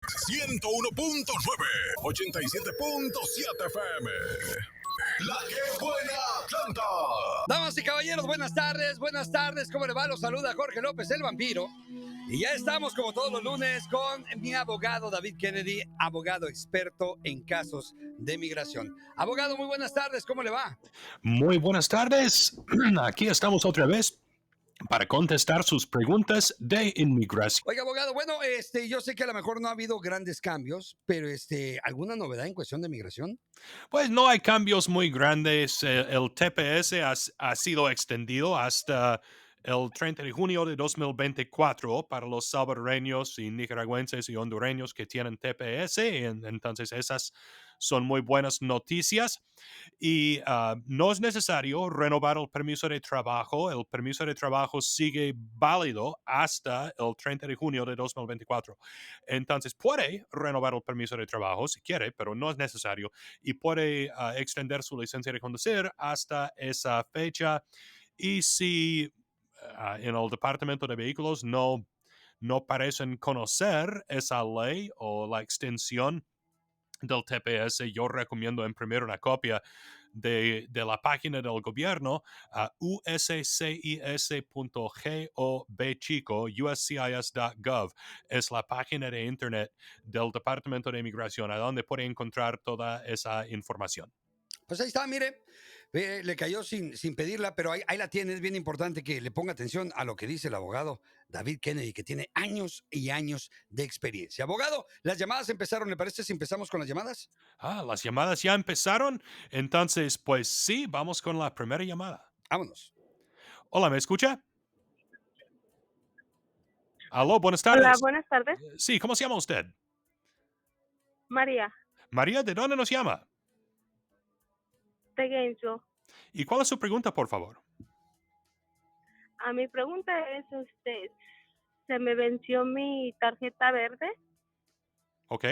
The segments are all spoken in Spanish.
101.9, 87.7 FM. La que buena canta. Damas y caballeros, buenas tardes, ¿cómo le va? Los saluda Jorge López, el vampiro. Y ya estamos como todos los lunes con mi abogado David Kennedy, abogado experto en casos de migración. Abogado, muy buenas tardes, ¿cómo le va? Muy buenas tardes, aquí estamos otra vez para contestar sus preguntas de inmigración. Oiga, abogado, bueno, yo sé que a lo mejor no ha habido grandes cambios, pero ¿alguna novedad en cuestión de migración? Pues no hay cambios muy grandes. El TPS ha sido extendido hasta el 30 de junio de 2024 para los salvadoreños y nicaragüenses y hondureños que tienen TPS. Entonces esas son muy buenas noticias. Y no es necesario renovar el permiso de trabajo. El permiso de trabajo sigue válido hasta el 30 de junio de 2024. Entonces puede renovar el permiso de trabajo si quiere, pero no es necesario y puede extender su licencia de conducir hasta esa fecha. Y si en el Departamento de Vehículos no parecen conocer esa ley o la extensión del TPS, yo recomiendo imprimir una copia de la página del gobierno a uscis.gov. Es la página de internet del Departamento de Inmigración, a donde puede encontrar toda esa información. Pues ahí está, mire, le cayó sin pedirla, pero ahí la tiene. Es bien importante que le ponga atención a lo que dice el abogado David Kennedy, que tiene años y años de experiencia. Abogado, las llamadas empezaron, ¿le parece si empezamos con las llamadas? Las llamadas ya empezaron. Entonces, pues sí, vamos con la primera llamada. Vámonos. Hola, ¿me escucha? Aló, buenas Hola, tardes. buenas tardes. Sí, ¿cómo se llama usted? María, María, ¿de dónde nos llama? de Gainesville. ¿Y cuál es su pregunta, por favor? Mi pregunta es, se me venció mi tarjeta verde, Ok.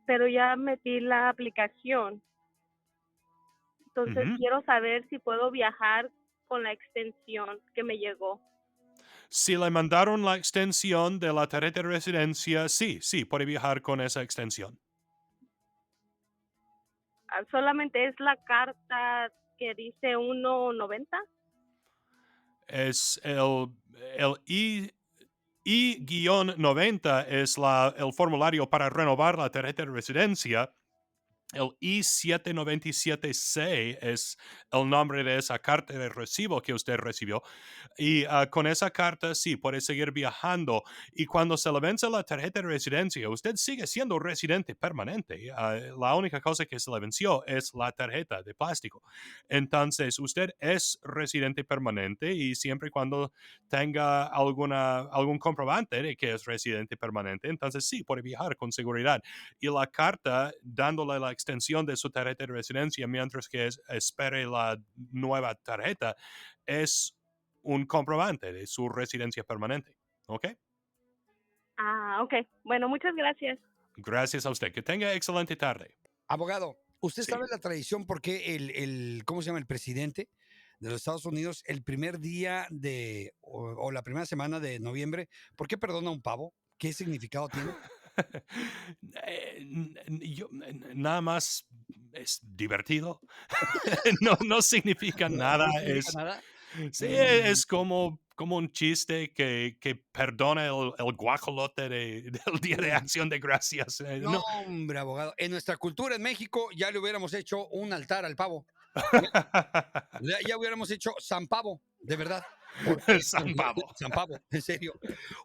pero ya metí la aplicación. Entonces Ujú. quiero saber si puedo viajar con la extensión que me llegó. Si le mandaron la extensión de la tarjeta de residencia, sí, puede viajar con esa extensión. Solamente es la carta que dice 1.90. Es el I-90 es el formulario para renovar la tarjeta de residencia. El I-797C es el nombre de esa carta de recibo que usted recibió. Y con esa carta sí puede seguir viajando. Y cuando se le vence la tarjeta de residencia, usted sigue siendo residente permanente. La única cosa que se le venció es la tarjeta de plástico. Entonces, usted es residente permanente y siempre y cuando tenga algún comprobante de que es residente permanente, entonces sí puede viajar con seguridad. Y la carta dándole la extensión de su tarjeta de residencia mientras que espere la nueva tarjeta es un comprobante de su residencia permanente. ¿Ok? Ok. Bueno, muchas gracias. Gracias a usted. Que tenga excelente tarde. Abogado, ¿usted Sí. sabe la tradición por qué ¿cómo se llama? El presidente de los Estados Unidos, el primer día o la primera semana de noviembre, ¿por qué perdona un pavo? ¿Qué significado tiene? Nada más es divertido. No significa nada. ¿No significa nada? Sí, Mm, es como un chiste que perdona el guajolote del Día de mm. Acción de Gracias. No, No. hombre, abogado. En nuestra cultura en México ya le hubiéramos hecho un altar al pavo. Ya hubiéramos hecho San Pavo, de verdad. Porque San Pavo. San Pavo, en serio.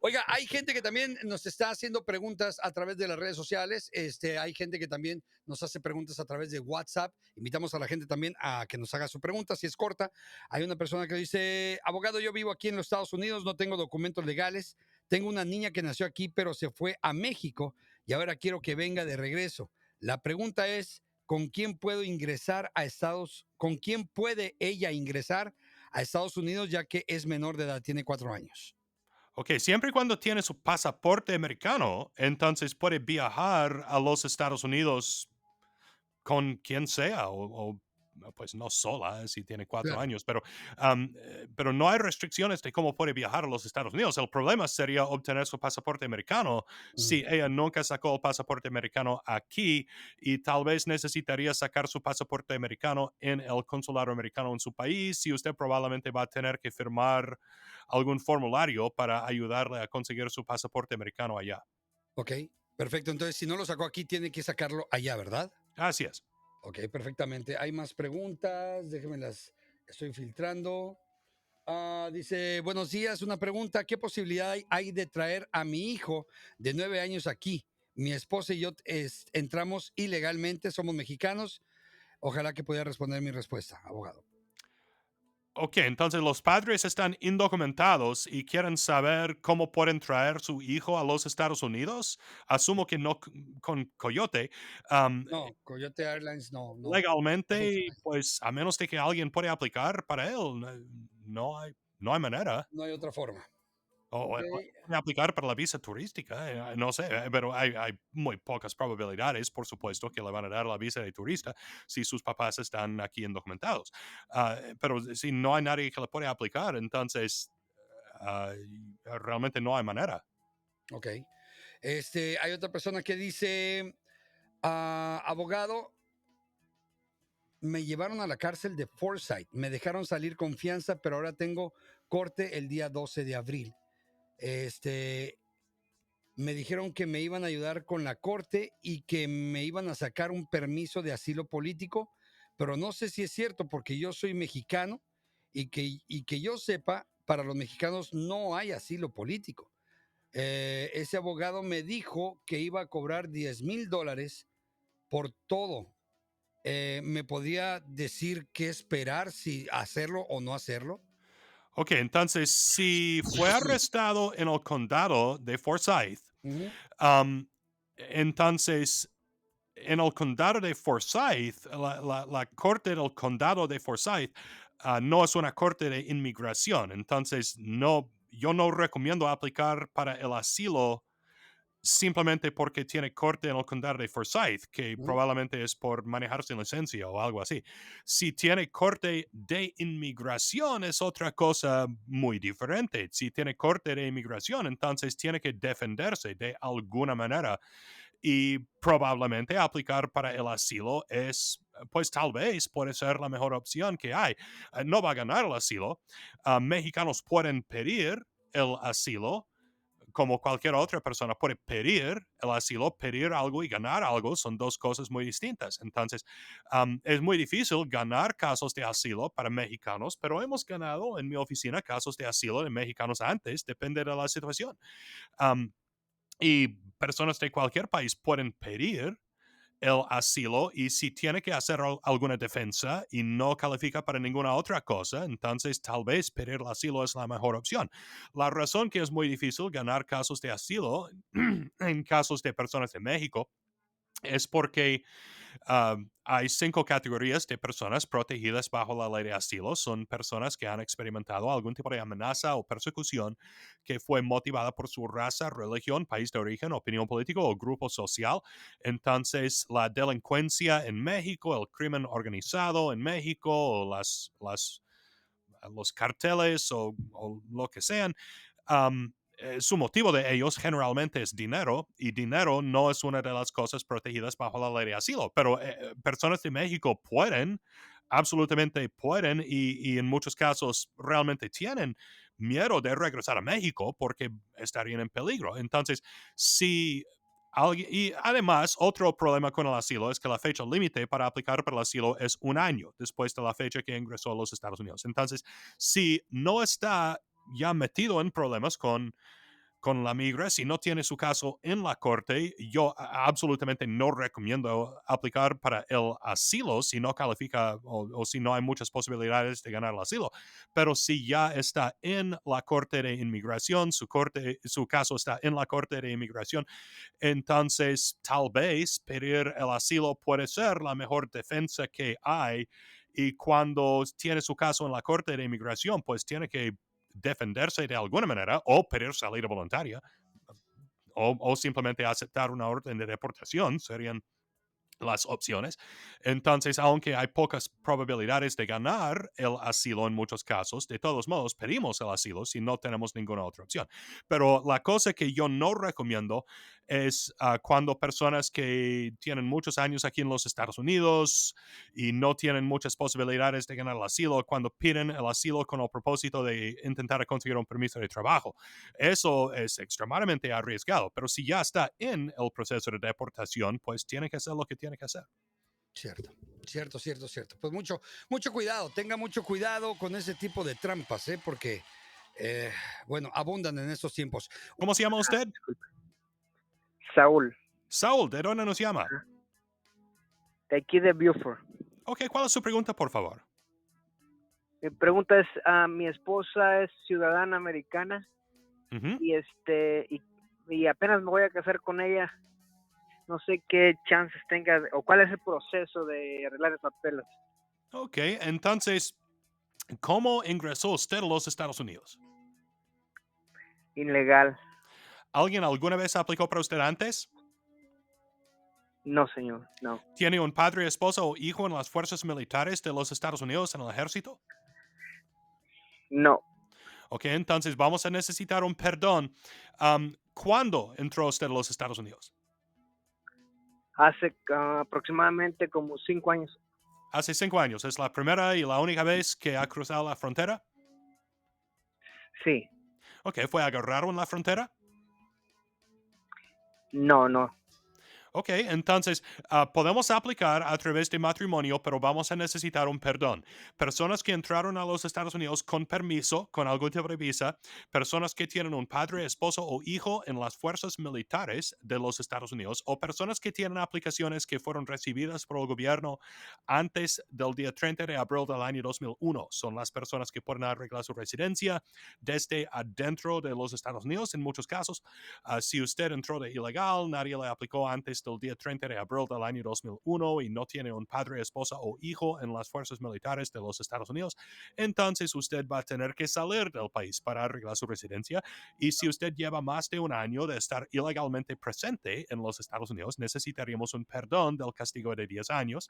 Oiga, hay gente que también nos está haciendo preguntas a través de las redes sociales. Hay gente que también nos hace preguntas a través de WhatsApp. Invitamos a la gente también a que nos haga su pregunta, si es corta. Hay una persona que dice, abogado, yo vivo aquí en los Estados Unidos, no tengo documentos legales. Tengo una niña que nació aquí, pero se fue a México y ahora quiero que venga de regreso. La pregunta es, ¿con quién puede ella ingresar a Estados Unidos ya que es menor de edad, tiene 4 años? Ok, siempre y cuando tiene su pasaporte americano, entonces puede viajar a los Estados Unidos con quien sea o pues no sola, si tiene 4 Claro. años, pero no hay restricciones de cómo puede viajar a los Estados Unidos. El problema sería obtener su pasaporte americano Ujú. si ella nunca sacó el pasaporte americano aquí y tal vez necesitaría sacar su pasaporte americano en el consulado americano en su país y usted probablemente va a tener que firmar algún formulario para ayudarle a conseguir su pasaporte americano allá. Ok, perfecto. Entonces, si no lo sacó aquí, tiene que sacarlo allá, ¿verdad? Así es. Ok, perfectamente. Hay más preguntas, déjenme las estoy filtrando. Dice, buenos días, una pregunta, ¿qué posibilidad hay de traer a mi hijo de 9 años aquí? Mi esposa y yo entramos ilegalmente, somos mexicanos. Ojalá que pudiera responder mi respuesta, abogado. Ok, entonces los padres están indocumentados y quieren saber cómo pueden traer su hijo a los Estados Unidos. Asumo que no con Coyote. Am, No, Coyote Airlines no legalmente, funciona. pues a menos de que alguien pueda aplicar para él, no hay manera. No hay otra forma. Ok, O puede aplicar para la visa turística, no sé, pero hay muy pocas probabilidades, por supuesto, que le van a dar la visa de turista si sus papás están aquí indocumentados. Pero si no hay nadie que le pueda aplicar, entonces ah, realmente no hay manera. ok. Hay otra persona que dice, abogado, me llevaron a la cárcel de Forsyth, me dejaron salir con fianza, pero ahora tengo corte el día 12 de abril. Este, Me dijeron que me iban a ayudar con la corte y que me iban a sacar un permiso de asilo político, pero no sé si es cierto porque yo soy mexicano y que yo sepa, para los mexicanos no hay asilo político. Ese abogado me dijo que iba a cobrar $10,000 por todo. ¿Me podría decir qué esperar, si hacerlo o no hacerlo? Ok, entonces si fue arrestado en el condado de Forsyth, Ujú, am, entonces en el condado de Forsyth, la corte del condado de Forsyth no es una corte de inmigración. Entonces, no, yo no recomiendo aplicar para el asilo simplemente porque tiene corte en el condado de Forsyth, que ujú. probablemente es por manejar sin licencia o algo así. Si tiene corte de inmigración es otra cosa muy diferente. Si tiene corte de inmigración, entonces tiene que defenderse de alguna manera y probablemente aplicar para el asilo es, pues tal vez puede ser la mejor opción que hay. No va a ganar el asilo. Mexicanos pueden pedir el asilo como cualquier otra persona puede pedir el asilo, pedir algo y ganar algo son dos cosas muy distintas. Entonces, es muy difícil ganar casos de asilo para mexicanos, pero hemos ganado en mi oficina casos de asilo de mexicanos antes, depende de la situación. Um, y personas de cualquier país pueden pedir el asilo y si tiene que hacer alguna defensa y no califica para ninguna otra cosa, entonces tal vez pedir el asilo es la mejor opción. La razón que es muy difícil ganar casos de asilo en casos de personas de México es porque hay 5 categorías de personas protegidas bajo la ley de asilo. Son personas que han experimentado algún tipo de amenaza o persecución que fue motivada por su raza, religión, país de origen, opinión política o grupo social. Entonces, la delincuencia en México, el crimen organizado en México, o los carteles o lo que sean, su motivo de ellos generalmente es dinero y dinero no es una de las cosas protegidas bajo la ley de asilo, pero personas de México pueden, absolutamente pueden y en muchos casos realmente tienen miedo de regresar a México porque estarían en peligro. Entonces, si alguien, y además, otro problema con el asilo es que la fecha límite para aplicar para el asilo es 1 año después de la fecha que ingresó a los Estados Unidos. Entonces, si no está ya metido en problemas con la migra, si no tiene su caso en la corte, yo absolutamente no recomiendo aplicar para el asilo si no califica o si no hay muchas posibilidades de ganar el asilo. Pero si ya está en la corte de inmigración, su caso está en la corte de inmigración, entonces tal vez pedir el asilo puede ser la mejor defensa que hay. Y cuando tiene su caso en la corte de inmigración, pues tiene que defenderse de alguna manera o pedir salida voluntaria o simplemente aceptar una orden de deportación. Serían las opciones. Entonces, aunque hay pocas probabilidades de ganar el asilo en muchos casos, de todos modos pedimos el asilo si no tenemos ninguna otra opción. Pero la cosa que yo no recomiendo es cuando personas que tienen muchos años aquí en los Estados Unidos y no tienen muchas posibilidades de ganar el asilo, cuando piden el asilo con el propósito de intentar conseguir un permiso de trabajo. Eso es extremadamente arriesgado, pero si ya está en el proceso de deportación, pues tiene que hacer lo que tiene que hacer. Cierto, cierto, cierto, cierto. Pues mucho cuidado, tenga mucho cuidado con ese tipo de trampas, ¿eh? Porque, bueno, abundan en estos tiempos. ¿Cómo se llama usted? Saúl, Saúl, ¿de dónde nos llama? de aquí de Beaufort. Ok, ¿cuál es su pregunta, por favor? Mi pregunta es, mi esposa es ciudadana americana Ujú. y apenas me voy a casar con ella. No sé qué chances tenga o cuál es el proceso de arreglar los papeles. Ok, entonces, ¿cómo ingresó usted a los Estados Unidos? Ilegal. ¿Alguien alguna vez aplicó para usted antes? No, señor, no. ¿Tiene un padre, esposa o hijo en las fuerzas militares de los Estados Unidos en el ejército? No. Ok, entonces vamos a necesitar un perdón. ¿Cuándo entró usted a los Estados Unidos? Hace aproximadamente como 5 años. Hace 5 años. ¿Es la primera y la única vez que ha cruzado la frontera? Sí. Ok, ¿fue agarrado en la frontera? No. Ok, entonces podemos aplicar a través de matrimonio, pero vamos a necesitar un perdón. Personas que entraron a los Estados Unidos con permiso, con algún tipo de visa, personas que tienen un padre, esposo o hijo en las fuerzas militares de los Estados Unidos, o personas que tienen aplicaciones que fueron recibidas por el gobierno antes del día 30 de abril del año 2001. Son las personas que pueden arreglar su residencia desde adentro de los Estados Unidos en muchos casos. Si usted entró de ilegal, nadie le aplicó antes del día 30 de abril del año 2001 y no tiene un padre, esposa o hijo en las fuerzas militares de los Estados Unidos, entonces usted va a tener que salir del país para arreglar su residencia. Y si usted lleva más de un año de estar ilegalmente presente en los Estados Unidos, necesitaríamos un perdón del castigo de 10 años,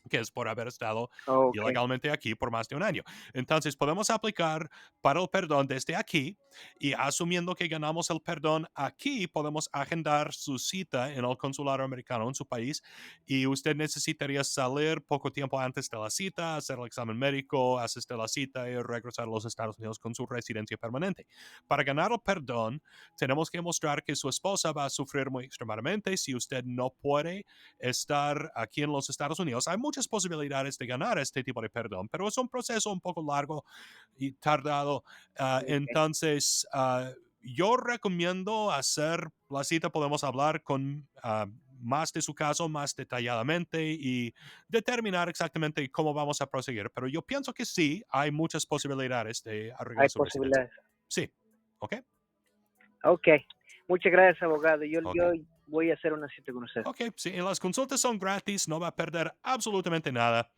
que es por haber estado Ok. ilegalmente aquí por más de un año. Entonces, podemos aplicar para el perdón desde aquí y asumiendo que ganamos el perdón aquí, podemos agendar su cita en el consulado americano en su país y usted necesitaría salir poco tiempo antes de la cita, hacer el examen médico, asistir a la cita y regresar a los Estados Unidos con su residencia permanente. Para ganar el perdón, tenemos que mostrar que su esposa va a sufrir muy extremadamente si usted no puede estar aquí en los Estados Unidos. Hay muchas posibilidades de ganar este tipo de perdón, pero es un proceso un poco largo y tardado. Entonces, yo recomiendo hacer la cita, podemos hablar con más de su caso, más detalladamente y determinar exactamente cómo vamos a proseguir. Pero yo pienso que sí, hay muchas posibilidades de arreglar Hay su residencia. posibilidades. Sí, ¿ok? Ok. Muchas gracias, abogado. Yo Ok. voy a hacer una cita con usted. Ok, sí, y las consultas son gratis, no va a perder absolutamente nada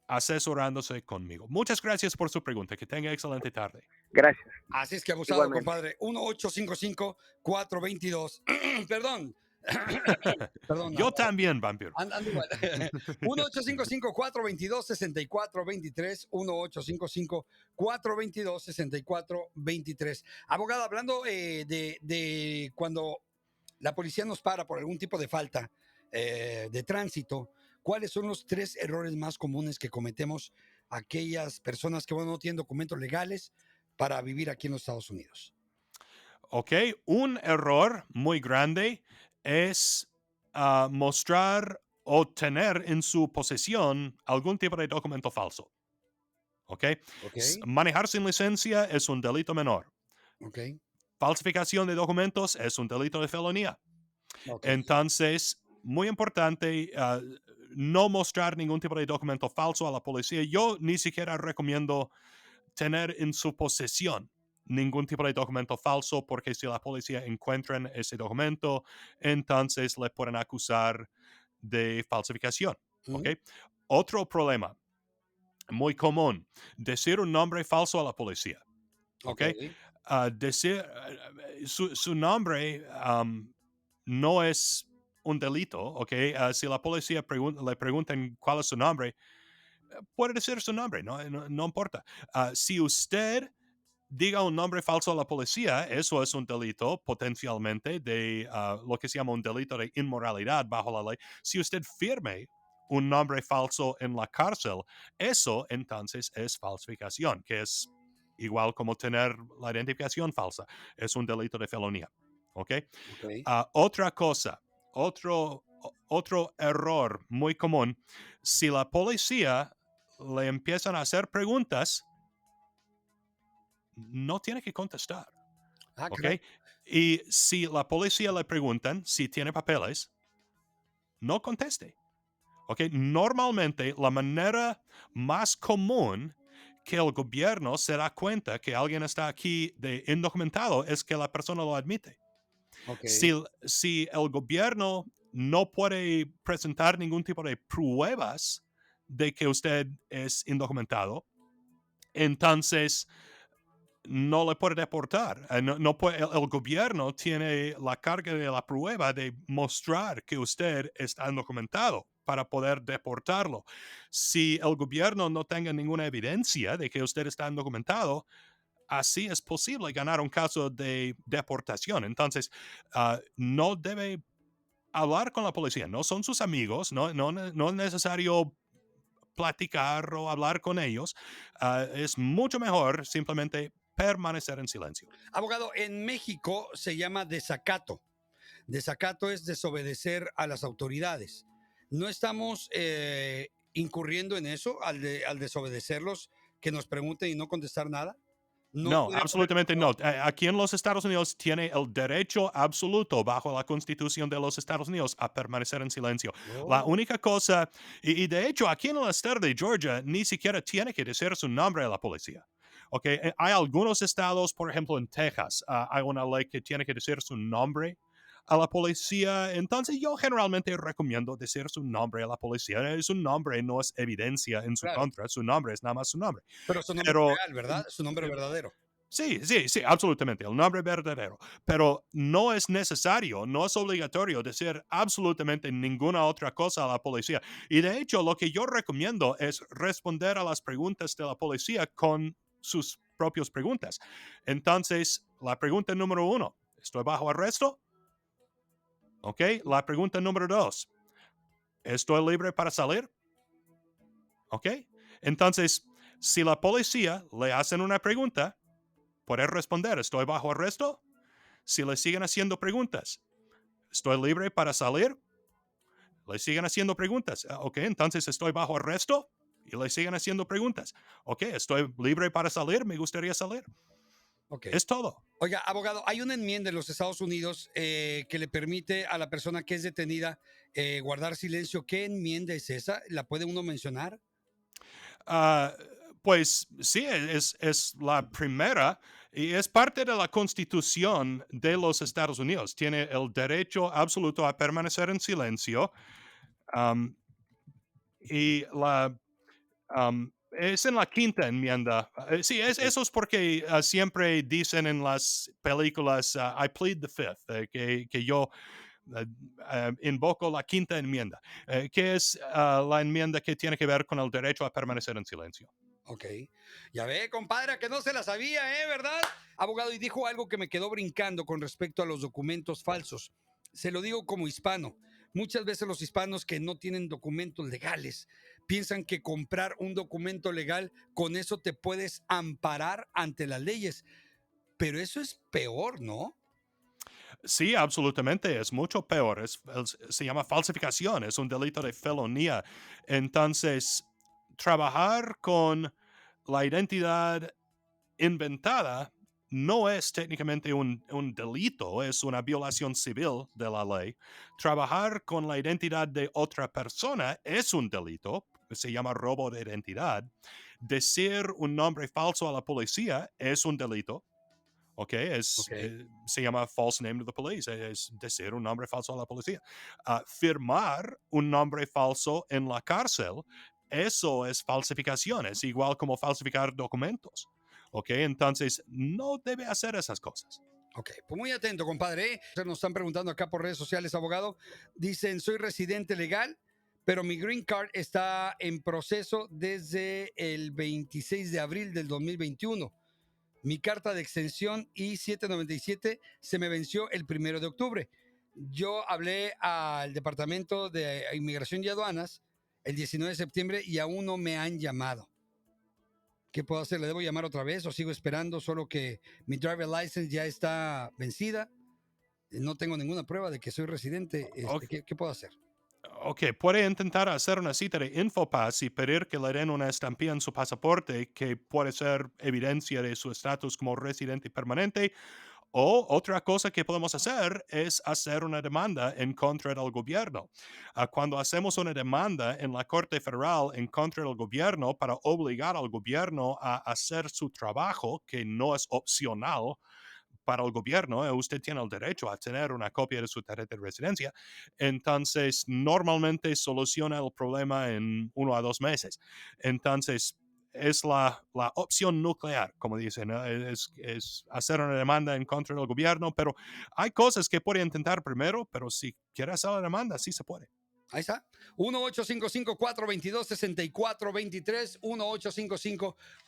asesorándose conmigo. Muchas gracias por su pregunta. Que tenga excelente tarde. Gracias. Así es que abusado, Igualmente. compadre. 1-855-422. Perdón. Perdón. Yo también, vampiro. Ando igual. 1-855-422-6423. 1-855-422-6423. Abogado, hablando de cuando la policía nos para por algún tipo de falta de tránsito, ¿cuáles son los 3 errores más comunes que cometemos aquellas personas que, bueno, no tienen documentos legales para vivir aquí en los Estados Unidos? Ok, un error muy grande es mostrar o tener en su posesión algún tipo de documento falso. Ok, Ok, manejar sin licencia es un delito menor. ok, Falsificación de documentos es un delito de felonía. ok. Entonces, muy importante no mostrar ningún tipo de documento falso a la policía. Yo ni siquiera recomiendo tener en su posesión ningún tipo de documento falso porque si la policía encuentra ese documento, entonces le pueden acusar de falsificación. ¿Ok? Otro problema muy común, decir un nombre falso a la policía. ¿Ok? Decir su nombre no es un delito, ¿ok? Si la policía le preguntan cuál es su nombre, puede decir su nombre, no importa. Si usted diga un nombre falso a la policía, eso es un delito potencialmente de lo que se llama un delito de inmoralidad bajo la ley. Si usted firme un nombre falso en la cárcel, eso entonces es falsificación, que es igual como tener la identificación falsa. Es un delito de felonía. ¿Ok? Ok. Otra cosa, otro error muy común, si la policía le empiezan a hacer preguntas, no tiene que contestar. Ah, ¿Ok? caray. Y si la policía le preguntan si tiene papeles, no conteste. ¿Ok? Normalmente la manera más común que el gobierno se da cuenta que alguien está aquí de indocumentado es que la persona lo admite. Ok. Si el gobierno no puede presentar ningún tipo de pruebas de que usted es indocumentado, entonces no le puede deportar. El gobierno tiene la carga de la prueba de mostrar que usted está indocumentado para poder deportarlo. Si el gobierno no tenga ninguna evidencia de que usted está indocumentado, así es posible ganar un caso de deportación. Entonces, no debe hablar con la policía. No son sus amigos, no es necesario platicar o hablar con ellos. Es mucho mejor simplemente permanecer en silencio. Abogado, en México se llama desacato. Desacato es desobedecer a las autoridades. ¿No estamos incurriendo en eso al desobedecerlos, que nos pregunten y no contestar nada? No No, puede poner. absolutamente no. Aquí en los Estados Unidos tiene el derecho absoluto bajo la Constitución de los Estados Unidos a permanecer en silencio. La Oh, única cosa, y de hecho aquí en el estado de Georgia ni siquiera tiene que decir su nombre a la policía. Okay. Hay algunos estados, por ejemplo en Texas, hay una ley que tiene que decir su nombre a la policía. Entonces yo generalmente recomiendo decir su nombre a la policía. Su nombre no es evidencia en su claro. contra, su nombre es nada más su nombre. Pero su nombre Pero real, ¿verdad? Su nombre verdadero. sí, sí, sí, absolutamente, el nombre verdadero. Pero no es necesario, no es obligatorio decir absolutamente ninguna otra cosa a la policía. Y de hecho, lo que yo recomiendo es responder a las preguntas de la policía con sus propias preguntas. Entonces, la pregunta número 1, ¿estoy bajo arresto? ¿Ok? La pregunta número 2, ¿estoy libre para salir? ¿Ok? Entonces, si la policía le hacen una pregunta, puede responder, ¿estoy bajo arresto? Si le siguen haciendo preguntas, ¿estoy libre para salir? Le siguen haciendo preguntas. Ok, entonces estoy bajo arresto y le siguen haciendo preguntas. Ok, estoy libre para salir, me gustaría salir. Ok. Es todo. Oiga, abogado, hay una enmienda en los Estados Unidos que le permite a la persona que es detenida guardar silencio. ¿Qué enmienda es esa? ¿La puede uno mencionar? Ah, pues sí, es la primera y es parte de la Constitución de los Estados Unidos. Tiene el derecho absoluto a permanecer en silencio. Am, y es en la quinta enmienda. Sí, Ok. eso es porque siempre dicen en las películas, I plead the fifth, que yo eh, invoco la quinta enmienda, que es la enmienda que tiene que ver con el derecho a permanecer en silencio. Ok. Ya ve, compadre, que no se la sabía, ¿eh? ¿Verdad? Abogado, y dijo algo que me quedó brincando con respecto a los documentos falsos. Se lo digo como hispano. Muchas veces los hispanos que no tienen documentos legales piensan que comprar un documento legal, con eso te puedes amparar ante las leyes. Pero eso es peor, ¿no? Sí, absolutamente, es mucho peor. Se llama falsificación, es un delito de felonía. Entonces, trabajar con la identidad inventada no es técnicamente un delito, es una violación civil de la ley. Trabajar con la identidad de otra persona es un delito, se llama robo de identidad. Decir un nombre falso a la policía es un delito. ¿Ok? Ok. Se llama false name to the police, es decir un nombre falso a la policía. Firmar un nombre falso en la cárcel, eso es falsificación, es igual como falsificar documentos. ¿Ok? Entonces, no debe hacer esas cosas. Ok, pues muy atento, compadre. Nos están preguntando acá por redes sociales, abogado. Dicen, soy residente legal, pero mi green card está en proceso desde el 26 de abril del 2021. Mi carta de extensión I-797 se me venció el 1 de octubre. Yo hablé al Departamento de Inmigración y Aduanas el 19 de septiembre y aún no me han llamado. ¿Qué puedo hacer? ¿Le debo llamar otra vez o sigo esperando? Solo que mi driver license ya está vencida. No tengo ninguna prueba de que soy residente. Ok, ¿Qué puedo hacer? ok, puede intentar hacer una cita de InfoPass y pedir que le den una estampilla en su pasaporte que puede ser evidencia de su estatus como residente permanente. O otra cosa que podemos hacer es hacer una demanda en contra del gobierno. Cuando hacemos una demanda en la Corte Federal en contra del gobierno para obligar al gobierno a hacer su trabajo, que no es opcional para el gobierno, usted tiene el derecho a tener una copia de su tarjeta de residencia. Entonces, normalmente soluciona el problema en 1 a 2 meses. Entonces, es la opción nuclear, como dicen, ¿no? Es hacer una demanda en contra del gobierno, pero hay cosas que puede intentar primero, pero si quiere hacer la demanda, sí se puede. Ahí está. 1-855-422-6423.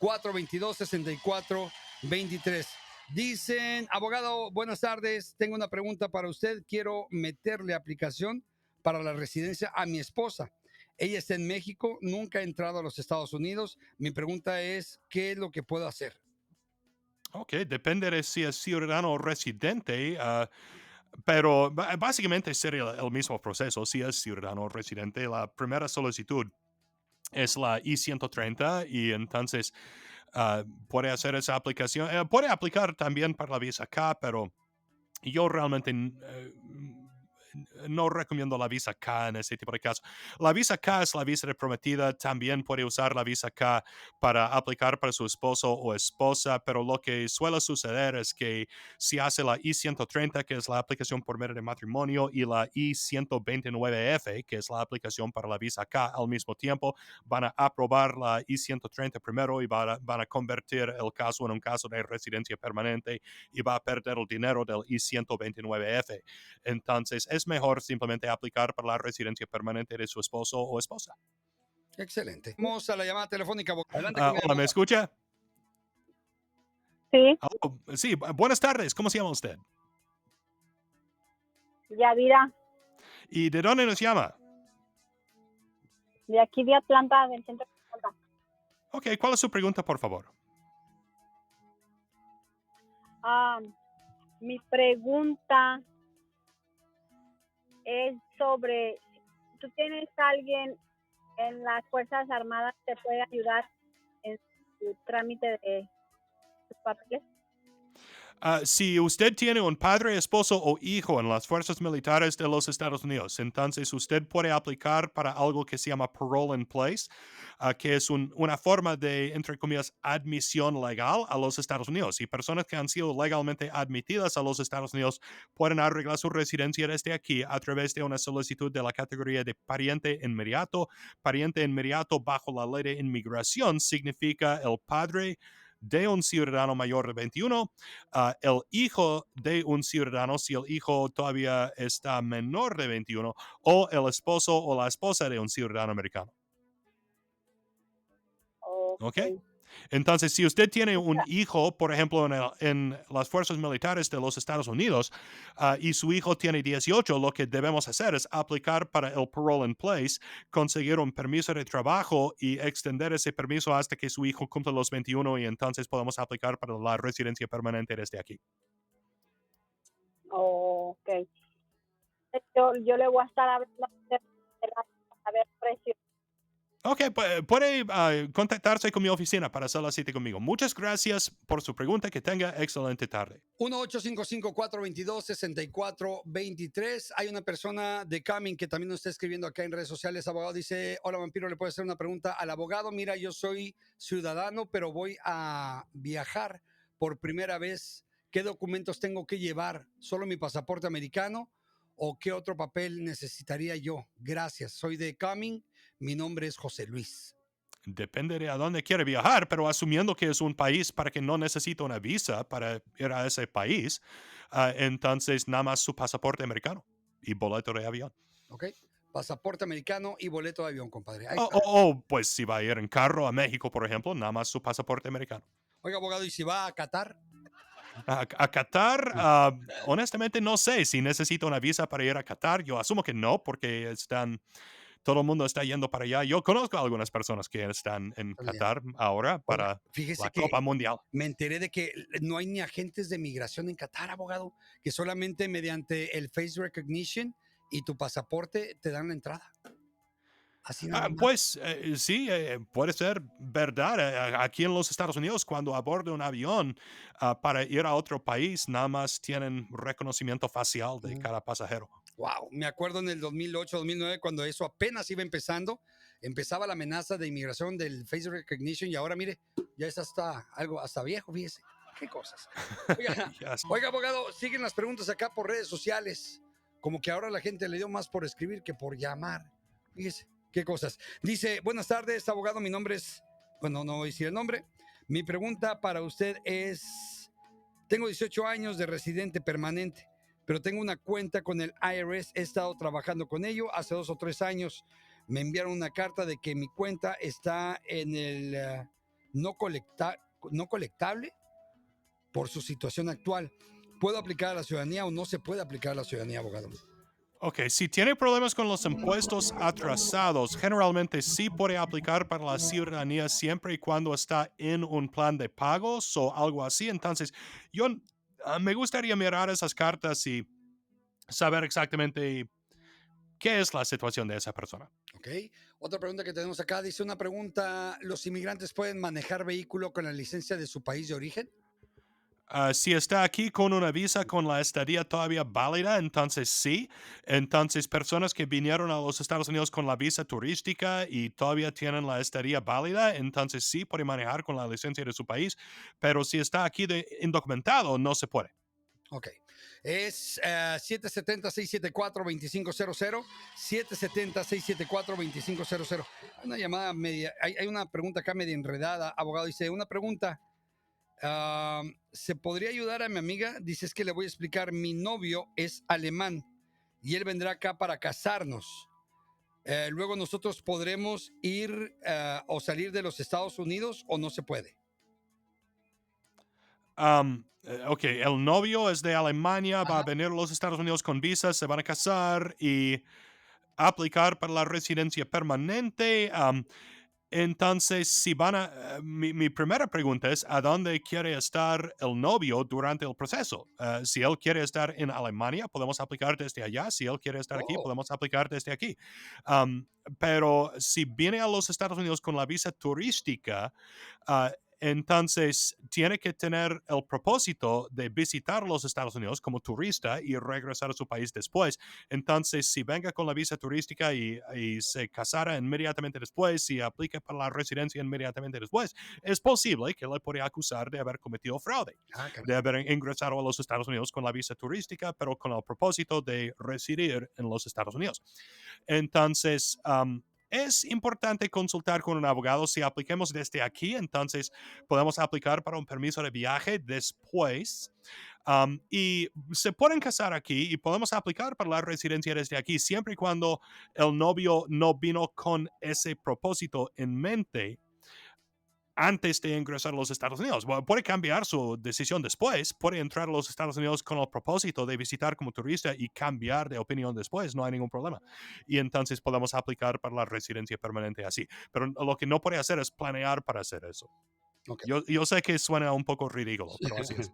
1-855-422-6423. Dicen, abogado, buenas tardes. Tengo una pregunta para usted. Quiero meterle aplicación para la residencia a mi esposa. Ella está en México, nunca ha entrado a los Estados Unidos. Mi pregunta es, ¿qué es lo que puedo hacer? Ok, depende de si es ciudadano o residente. Pero básicamente sería el mismo proceso. Si es ciudadano o residente, la primera solicitud es la I-130 y entonces puede hacer esa aplicación. Puede aplicar también para la visa K, pero yo realmente no recomiendo la visa K en ese tipo de casos. La visa K es la visa de prometida. También puede usar la visa K para aplicar para su esposo o esposa, pero lo que suele suceder es que si hace la I-130, que es la aplicación por medio de matrimonio, y la I-129F, que es la aplicación para la visa K al mismo tiempo, van a aprobar la I-130 primero y van a convertir el caso en un caso de residencia permanente y va a perder el dinero del I-129F. Entonces, es mejor simplemente aplicar para la residencia permanente de su esposo o esposa. Excelente. Vamos a la llamada telefónica. Adelante con mi Hola, ¿me llamada. escucha? Sí, Sí, buenas tardes. ¿Cómo se llama usted? Yadira, ¿Y de dónde nos llama? de aquí de Atlanta, del centro de Atlanta. Ok, ¿cuál es su pregunta, por favor? Mi pregunta es sobre, si tú tienes a alguien en las Fuerzas Armadas que te puede ayudar en su trámite de sus papeles. Si usted tiene un padre, esposo o hijo en las fuerzas militares de los Estados Unidos, entonces usted puede aplicar para algo que se llama parole in place, que es una forma de, entre comillas, admisión legal a los Estados Unidos. Y personas que han sido legalmente admitidas a los Estados Unidos pueden arreglar su residencia desde aquí a través de una solicitud de la categoría de pariente inmediato. Pariente inmediato bajo la ley de inmigración significa el padre de un ciudadano mayor de 21, el hijo de un ciudadano, si el hijo todavía está menor de 21, o el esposo o la esposa de un ciudadano americano. ¿Ok? Okay. Entonces, si usted tiene un hijo, por ejemplo, en las fuerzas militares de los Estados Unidos, y su hijo tiene 18, lo que debemos hacer es aplicar para el parole in place, conseguir un permiso de trabajo y extender ese permiso hasta que su hijo cumpla los 21 y entonces podemos aplicar para la residencia permanente desde aquí. Okay. Yo le voy a estar hablando a ver precio. Ok, puede contactarse con mi oficina para hacer la cita conmigo. Muchas gracias por su pregunta. Que tenga excelente tarde. 1-855-422-6423. Hay una persona de Coming que también nos está escribiendo acá en redes sociales. Abogado dice, hola vampiro, ¿le puedo hacer una pregunta al abogado? Mira, yo soy ciudadano, pero voy a viajar por primera vez. ¿Qué documentos tengo que llevar? ¿Solo mi pasaporte americano? ¿O qué otro papel necesitaría yo? Gracias. Soy de Coming. Mi nombre es José Luis. depende de a dónde quiere viajar, pero asumiendo que es un país para que no necesita una visa para ir a ese país, entonces nada más su pasaporte americano y boleto de avión. ¿Ok? Pasaporte americano y boleto de avión, compadre. Ahí O, está. pues si va a ir en carro a México, por ejemplo, nada más su pasaporte americano. Oiga, abogado, ¿y si va a Qatar? A Qatar, honestamente no sé si necesita una visa para ir a Qatar. Yo asumo que no, porque todo el mundo está yendo para allá. Yo conozco a algunas personas que están en Está bien. Qatar ahora Oiga, para fíjese la que Copa Mundial. me enteré de que no hay ni agentes de migración en Qatar, abogado, que solamente mediante el face recognition y tu pasaporte te dan la entrada. Así nada más. Pues sí, puede ser verdad. Aquí en los Estados Unidos, cuando aborda un avión para ir a otro país, nada más tienen reconocimiento facial de cada pasajero. Wow, me acuerdo en el 2008, 2009, cuando eso apenas iba empezando, empezaba la amenaza de inmigración del face recognition y ahora mire, ya es hasta algo, hasta viejo, fíjese. Qué cosas. Oiga, Yes. oiga, abogado, siguen las preguntas acá por redes sociales. Como que ahora la gente le dio más por escribir que por llamar. Fíjese, qué cosas. Dice, buenas tardes, abogado, mi nombre es, bueno, no voy a decir el nombre. Mi pregunta para usted es, tengo 18 años de residente permanente, pero tengo una cuenta con el IRS. He estado trabajando con ello hace 2 o 3 años. Me enviaron una carta de que mi cuenta está en el no colectable por su situación actual. ¿Puedo aplicar a la ciudadanía o no se puede aplicar a la ciudadanía, abogado? Ok, si tiene problemas con los impuestos atrasados, generalmente sí puede aplicar para la ciudadanía siempre y cuando está en un plan de pagos o algo así. Entonces, yo me gustaría mirar esas cartas y saber exactamente qué es la situación de esa persona. Ok. Otra pregunta que tenemos acá, dice una pregunta, ¿los inmigrantes pueden manejar vehículo con la licencia de su país de origen? Si está aquí con una visa con la estadía todavía válida, entonces sí. Entonces, personas que vinieron a los Estados Unidos con la visa turística y todavía tienen la estadía válida, entonces sí puede manejar con la licencia de su país. Pero si está aquí indocumentado, no se puede. Ok. Es 770-674-2500. 770-674-2500. Hay una llamada media, hay una pregunta acá media enredada. Abogado dice, una pregunta. ¿Se podría ayudar a mi amiga? Dice, es que le voy a explicar, mi novio es alemán y él vendrá acá para casarnos. Luego nosotros podremos ir o salir de los Estados Unidos o no se puede. Ok, el novio es de Alemania, va a Ajá. venir a los Estados Unidos con visa, se van a casar y aplicar para la residencia permanente. Entonces, si van mi primera pregunta es, ¿a dónde quiere estar el novio durante el proceso? Si él quiere estar en Alemania, podemos aplicar desde allá. Si él quiere estar aquí, Oh, podemos aplicar desde aquí. Pero si viene a los Estados Unidos con la visa turística, entonces tiene que tener el propósito de visitar los Estados Unidos como turista y regresar a su país después. Entonces, si venga con la visa turística y se casara inmediatamente después y aplica para la residencia inmediatamente después, es posible que le podría acusar de haber cometido fraude, caray. de haber ingresado a los Estados Unidos con la visa turística, pero con el propósito de residir en los Estados Unidos. Entonces, es importante consultar con un abogado. Si apliquemos desde aquí, entonces podemos aplicar para un permiso de viaje después. Y se pueden casar aquí y podemos aplicar para la residencia desde aquí, siempre y cuando el novio no vino con ese propósito en mente antes de ingresar a los Estados Unidos. Bueno, puede cambiar su decisión después, puede entrar a los Estados Unidos con el propósito de visitar como turista y cambiar de opinión después, no hay ningún problema. Y entonces podemos aplicar para la residencia permanente así. Pero lo que no puede hacer es planear para hacer eso. Ok. Yo sé que suena un poco ridículo, pero así es.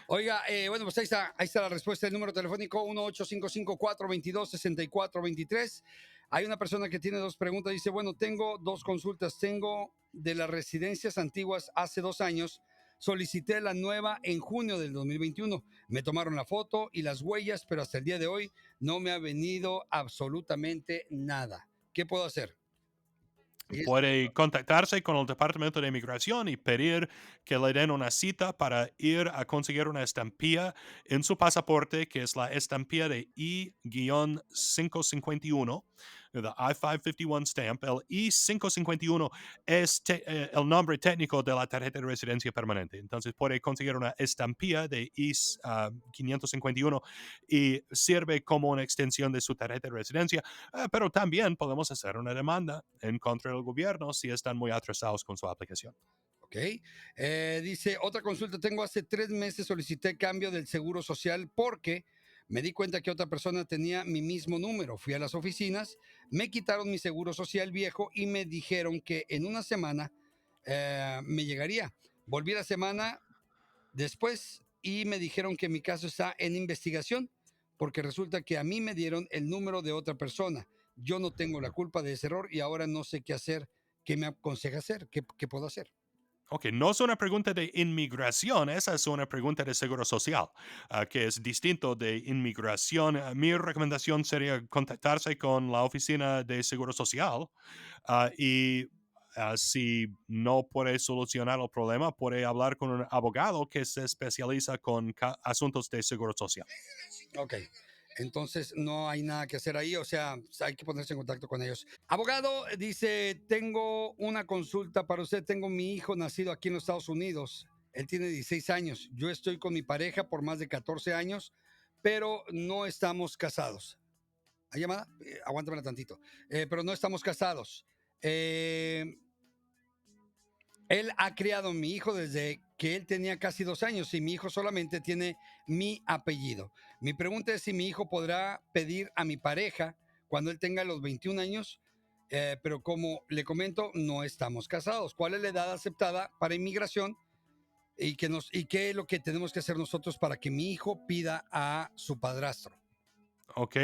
Oiga, bueno, pues ahí está la respuesta. El número telefónico 1-855-422-6423. Hay una persona que tiene dos preguntas. Dice, bueno, tengo dos consultas. Tengo de las residencias antiguas hace 2 años. Solicité la nueva en junio del 2021. Me tomaron la foto y las huellas, pero hasta el día de hoy no me ha venido absolutamente nada. ¿Qué puedo hacer? Puede contactarse con el Departamento de Inmigración y pedir que le den una cita para ir a conseguir una estampilla en su pasaporte, que es la estampilla de I-551, the I-551 stamp. El I-551 es el nombre técnico de la tarjeta de residencia permanente. Entonces puede conseguir una estampilla de I-551 y sirve como una extensión de su tarjeta de residencia, pero también podemos hacer una demanda en contra del gobierno si están muy atrasados con su aplicación. Ok. Dice, otra consulta tengo. Hace 3 meses solicité cambio del seguro social porque me di cuenta que otra persona tenía mi mismo número. Fui a las oficinas, me quitaron mi seguro social viejo y me dijeron que en una semana me llegaría. Volví la semana después y me dijeron que mi caso está en investigación porque resulta que a mí me dieron el número de otra persona. Yo no tengo la culpa de ese error y ahora no sé qué hacer. ¿Qué me aconseja hacer? ¿Qué puedo hacer? Ok, no es una pregunta de inmigración, esa es una pregunta de seguro social, que es distinto de inmigración. Mi recomendación sería contactarse con la oficina de seguro social y si no puede solucionar el problema, puede hablar con un abogado que se especializa con asuntos de seguro social. Ok. Entonces no hay nada que hacer ahí, o sea, hay que ponerse en contacto con ellos. Abogado, dice, tengo una consulta para usted. Tengo mi hijo nacido aquí en los Estados Unidos. Él tiene 16 años. Yo estoy con mi pareja por más de 14 años, pero no estamos casados. ¿Hay llamada? Aguántamela tantito. Pero no estamos casados. Él ha criado a mi hijo desde que él tenía casi 2 años y mi hijo solamente tiene mi apellido. Mi pregunta es si mi hijo podrá pedir a mi pareja cuando él tenga los 21 años, pero como le comento, no estamos casados. ¿Cuál es la edad aceptada para inmigración y qué es lo que tenemos que hacer nosotros para que mi hijo pida a su padrastro? Ok,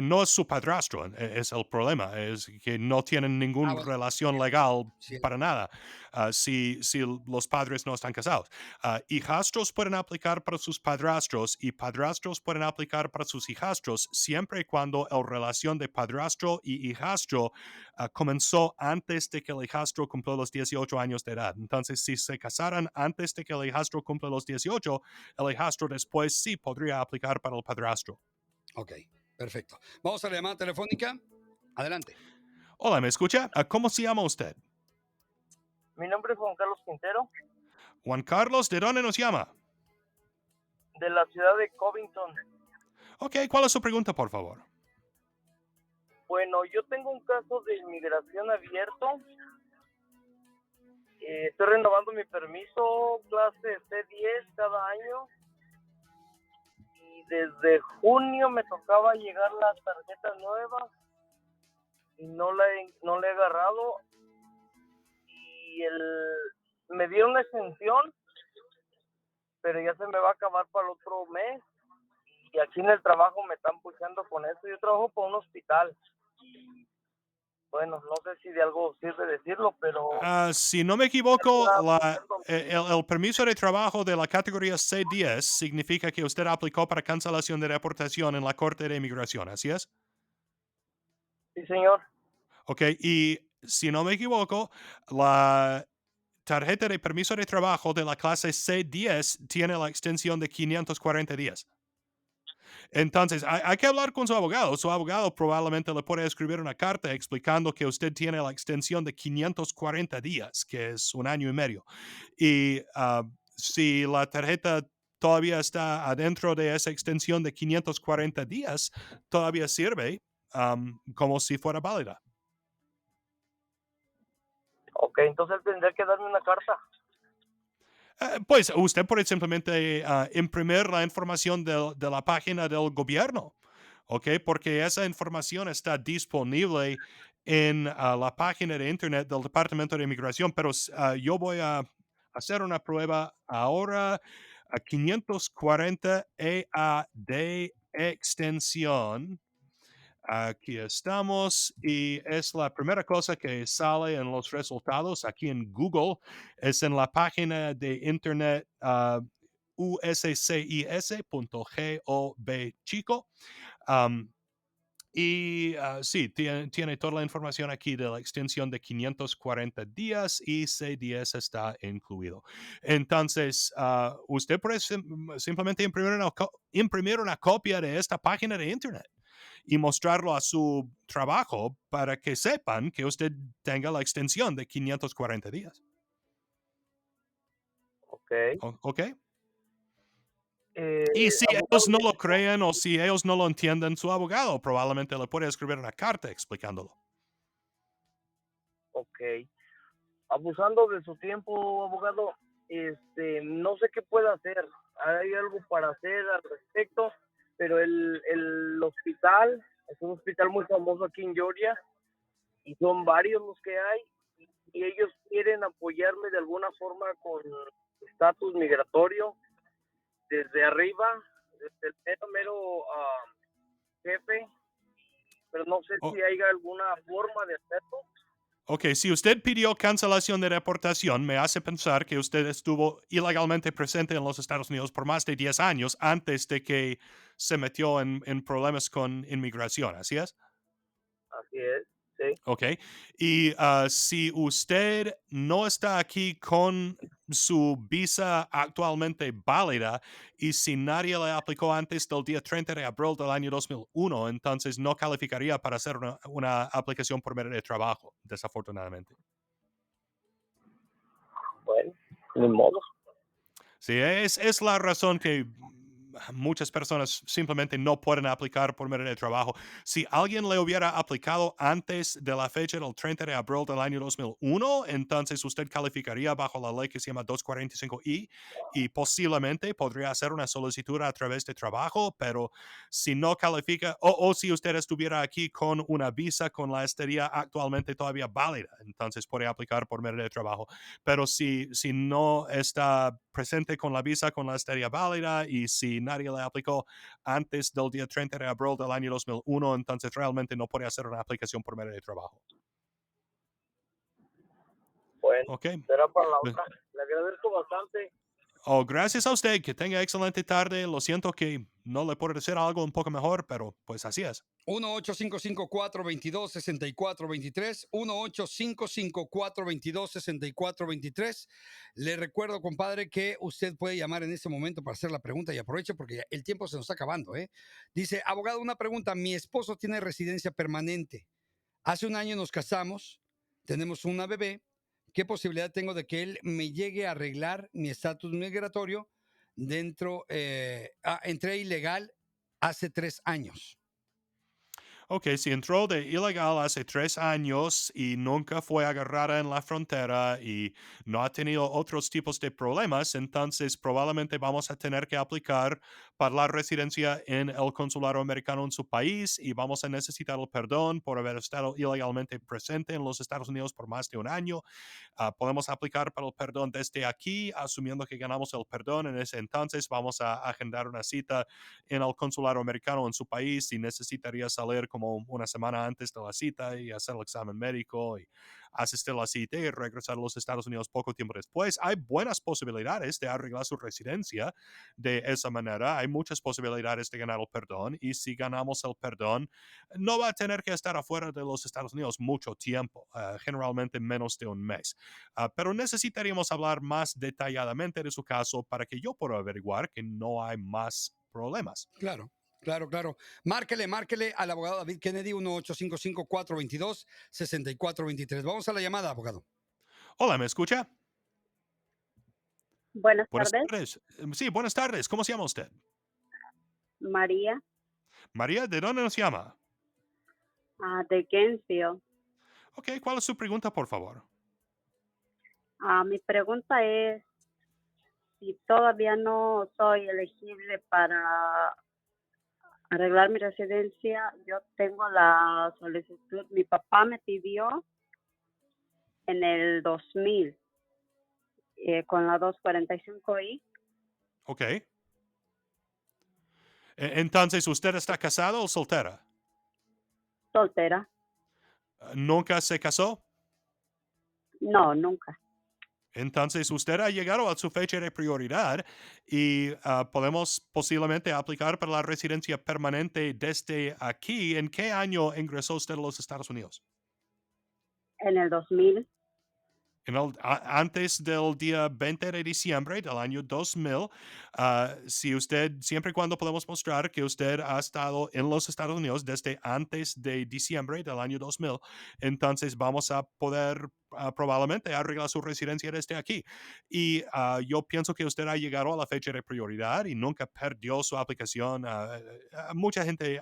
no es su padrastro, es el problema, es que no tienen ninguna Bueno, relación legal sí, para nada si los padres no están casados. Hijastros pueden aplicar para sus padrastros y padrastros pueden aplicar para sus hijastros siempre y cuando la relación de padrastro y hijastro comenzó antes de que el hijastro cumplió los 18 años de edad. Entonces, si se casaran antes de que el hijastro cumpla los 18, el hijastro después sí podría aplicar para el padrastro. ok, perfecto. Vamos a la llamada telefónica. Adelante. Hola, ¿me escucha? ¿Cómo se llama usted? Mi nombre es Juan Carlos Quintero, Juan Carlos, ¿de dónde nos llama? de la ciudad de Covington. Ok, ¿cuál es su pregunta, por favor? Bueno, yo tengo un caso de inmigración abierto. Estoy renovando mi permiso, clase C10 cada año. Y desde junio me tocaba llegar la tarjeta nueva y no la he agarrado. Y me dieron una extensión, pero ya se me va a acabar para el otro mes. Y aquí en el trabajo me están puchando con eso. Yo trabajo por un hospital. Bueno, no sé si de algo sirve decirlo, pero Si no me equivoco, el permiso de trabajo de la categoría C10 significa que usted aplicó para cancelación de deportación en la Corte de Inmigración, ¿así es? sí, señor. Ok, y si no me equivoco, la tarjeta de permiso de trabajo de la clase C10 tiene la extensión de 540 días. Entonces, hay que hablar con su abogado. Su abogado probablemente le puede escribir una carta explicando que usted tiene la extensión de 540 días, que es 1 año y medio. Y si la tarjeta todavía está adentro de esa extensión de 540 días, todavía sirve como si fuera válida. Ok, entonces él tendría que darme una carta. Pues usted puede simplemente imprimir la información de la página del gobierno, ¿ok? Porque esa información está disponible en la página de internet del Departamento de Inmigración, pero yo voy a hacer una prueba ahora. 540 EAD extensión. Aquí estamos y es la primera cosa que sale en los resultados aquí en Google. Es en la página de internet uscis.gov chico. Y sí, tiene toda la información aquí de la extensión de 540 días y C10 está incluido. Entonces, usted puede simplemente imprimir una copia de esta página de internet y mostrarlo a su trabajo para que sepan que usted tenga la extensión de 540 días. Ok. ¿Ok? Y si ellos no lo creen o si ellos no lo entienden, su abogado probablemente le puede escribir una carta explicándolo. Ok. Abusando de su tiempo, abogado, no sé qué puede hacer. Hay algo para hacer al respecto, pero el hospital es un hospital muy famoso aquí en Georgia y son varios los que hay y ellos quieren apoyarme de alguna forma con estatus migratorio desde arriba, desde el mero jefe, pero no sé Oh, si hay alguna forma de hacerlo. ok, si usted pidió cancelación de deportación, me hace pensar que usted estuvo ilegalmente presente en los Estados Unidos por más de 10 años antes de que se metió en problemas con inmigración, ¿así es? Así es, sí. Ok. Y si usted no está aquí con su visa actualmente válida y si nadie le aplicó antes del día 30 de abril del año 2001, entonces no calificaría para hacer una aplicación por medio de trabajo, desafortunadamente. Bueno, ni modo. Sí, es la razón que muchas personas simplemente no pueden aplicar por medio de trabajo. Si alguien le hubiera aplicado antes de la fecha del 30 de abril del año 2001, entonces usted calificaría bajo la ley que se llama 245I y posiblemente podría hacer una solicitud a través de trabajo, pero si no califica o si usted estuviera aquí con una visa con la estadía actualmente todavía válida, entonces puede aplicar por medio de trabajo. Pero si no está presente con la visa con la estadía válida y si nadie le aplicó antes del día 30 de abril del año 2001, entonces realmente no puede hacer una aplicación por medio de trabajo. Bueno, ¿Ok? será para la otra. Le agradezco bastante. Oh, gracias a usted. Que tenga excelente tarde. Lo siento que no le puedo decir algo un poco mejor, pero pues así es. 1-855-422-6423. 1-855-422-6423. Le recuerdo, compadre, que usted puede llamar en este momento para hacer la pregunta y aproveche porque el tiempo se nos está acabando, ¿eh? Dice, abogado, una pregunta. Mi esposo tiene residencia permanente. Hace un año nos casamos, tenemos una bebé. ¿Qué posibilidad tengo de que él me llegue a arreglar mi estatus migratorio entré ilegal hace 3 años? Ok, si entró de ilegal hace 3 años y nunca fue agarrada en la frontera y no ha tenido otros tipos de problemas, entonces probablemente vamos a tener que aplicar para la residencia en el consulado americano en su país y vamos a necesitar el perdón por haber estado ilegalmente presente en los Estados Unidos por más de un año. Podemos aplicar para el perdón desde aquí, asumiendo que ganamos el perdón. En ese entonces vamos a agendar una cita en el consulado americano en su país y necesitaría salir como una semana antes de la cita y hacer el examen médico y asistir a la cita y regresar a los Estados Unidos poco tiempo después. Hay buenas posibilidades de arreglar su residencia de esa manera. Hay muchas posibilidades de ganar el perdón y si ganamos el perdón, no va a tener que estar afuera de los Estados Unidos mucho tiempo, generalmente menos de un mes. Pero necesitaríamos hablar más detalladamente de su caso para que yo pueda averiguar que no hay más problemas. Claro, claro, claro. Márquele al abogado David Kennedy, 1-855-422-6423. Vamos a la llamada, abogado. Hola, ¿me escucha? Buenas Buenas tardes, tardes. Sí, buenas tardes. ¿Cómo se llama usted? María, María, ¿de dónde nos llama? de Gainesville. Ok, ¿cuál es su pregunta, por favor? Mi pregunta es si todavía no soy elegible para arreglar mi residencia. Yo tengo la solicitud, mi papá me pidió en el 2000 con la 245I, Ok. Entonces, ¿usted está casado o soltera? soltera. ¿Nunca se casó? No, nunca. Entonces, usted ha llegado a su fecha de prioridad y podemos posiblemente aplicar para la residencia permanente desde aquí. ¿En qué año ingresó usted a los Estados Unidos? En el 2000. Antes del día 20 de diciembre del año 2000, si usted, siempre y cuando podemos mostrar que usted ha estado en los Estados Unidos desde antes de diciembre del año 2000, entonces vamos a poder probablemente arreglar su residencia desde aquí. Y yo pienso que usted ha llegado a la fecha de prioridad y nunca perdió su aplicación. Mucha gente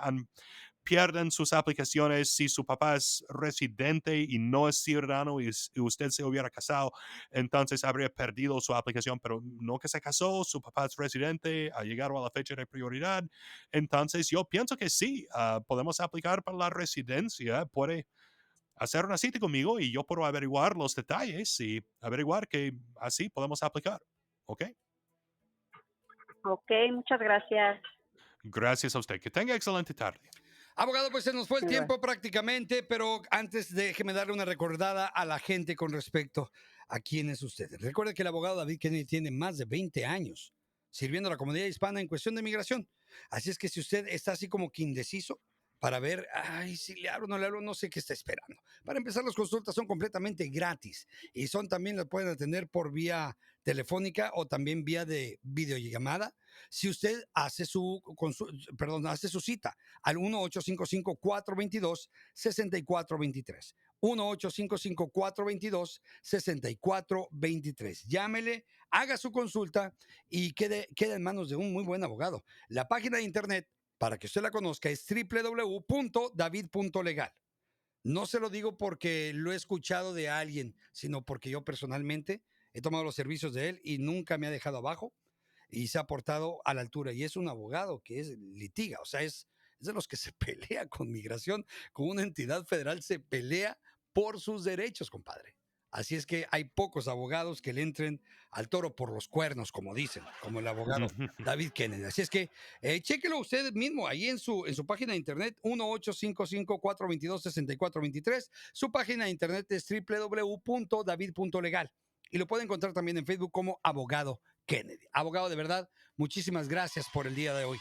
pierden sus aplicaciones si su papá es residente y no es ciudadano y usted se hubiera casado, entonces habría perdido su aplicación, pero no que se casó, su papá es residente, ha llegado a la fecha de prioridad, entonces yo pienso que sí, podemos aplicar para la residencia, puede hacer una cita conmigo y yo puedo averiguar los detalles y averiguar que así podemos aplicar, ¿ok? Ok, muchas gracias. Gracias a usted, que tenga excelente tarde. Abogado, pues se nos fue el Igual. tiempo prácticamente, pero antes déjeme darle una recordada a la gente con respecto a quién es usted. Recuerde que el abogado David Kennedy tiene más de 20 años sirviendo a la comunidad hispana en cuestión de migración. Así es que si usted está así como que indeciso para ver, ay, si le hablo o no le hablo, no sé qué está esperando. Para empezar, las consultas son completamente gratis y son también las pueden atender por vía telefónica o también vía de videollamada. Si usted hace hace su cita al 1-855-422-6423. 1-855-422-6423. Llámele, haga su consulta y quede en manos de un muy buen abogado. La página de internet, para que usted la conozca, es www.david.legal. No se lo digo porque lo he escuchado de alguien, sino porque yo personalmente he tomado los servicios de él y nunca me ha dejado abajo y se ha portado a la altura. Y es un abogado que es litiga, o sea, es de los que se pelea con migración, con una entidad federal, se pelea por sus derechos, compadre. Así es que hay pocos abogados que le entren al toro por los cuernos, como dicen, como el abogado David Kennedy. Así es que chéquelo usted mismo ahí en su página de internet, 1-855-422-6423. Su página de internet es www.david.legal. Y lo puede encontrar también en Facebook como Abogado Kennedy. Abogado, de verdad, muchísimas gracias por el día de hoy.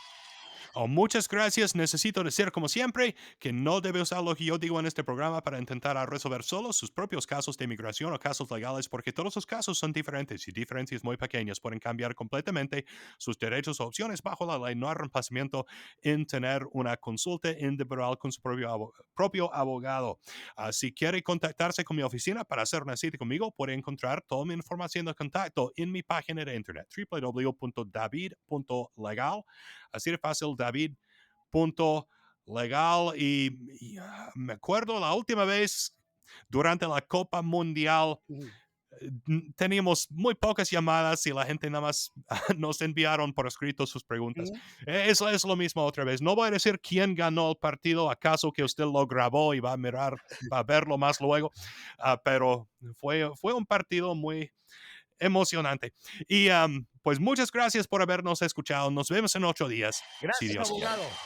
Muchas gracias. Necesito decir, como siempre, que no debe usar lo que yo digo en este programa para intentar resolver solo sus propios casos de inmigración o casos legales, porque todos los casos son diferentes y diferencias muy pequeñas pueden cambiar completamente sus derechos o opciones bajo la ley. No hay reemplazamiento en tener una consulta individual con su propio abogado. Si quiere contactarse con mi oficina para hacer una cita conmigo, puede encontrar toda mi información de contacto en mi página de internet, www.david.legal. Así de fácil, David.legal. Y me acuerdo la última vez durante la Copa Mundial, teníamos muy pocas llamadas y la gente nada más nos enviaron por escrito sus preguntas. Eso es lo mismo otra vez. No voy a decir quién ganó el partido, acaso que usted lo grabó y va a verlo más luego, pero fue un partido muy emocionante. Y pues muchas gracias por habernos escuchado. Nos vemos en 8 días. Gracias, si Dios quiere. abogado.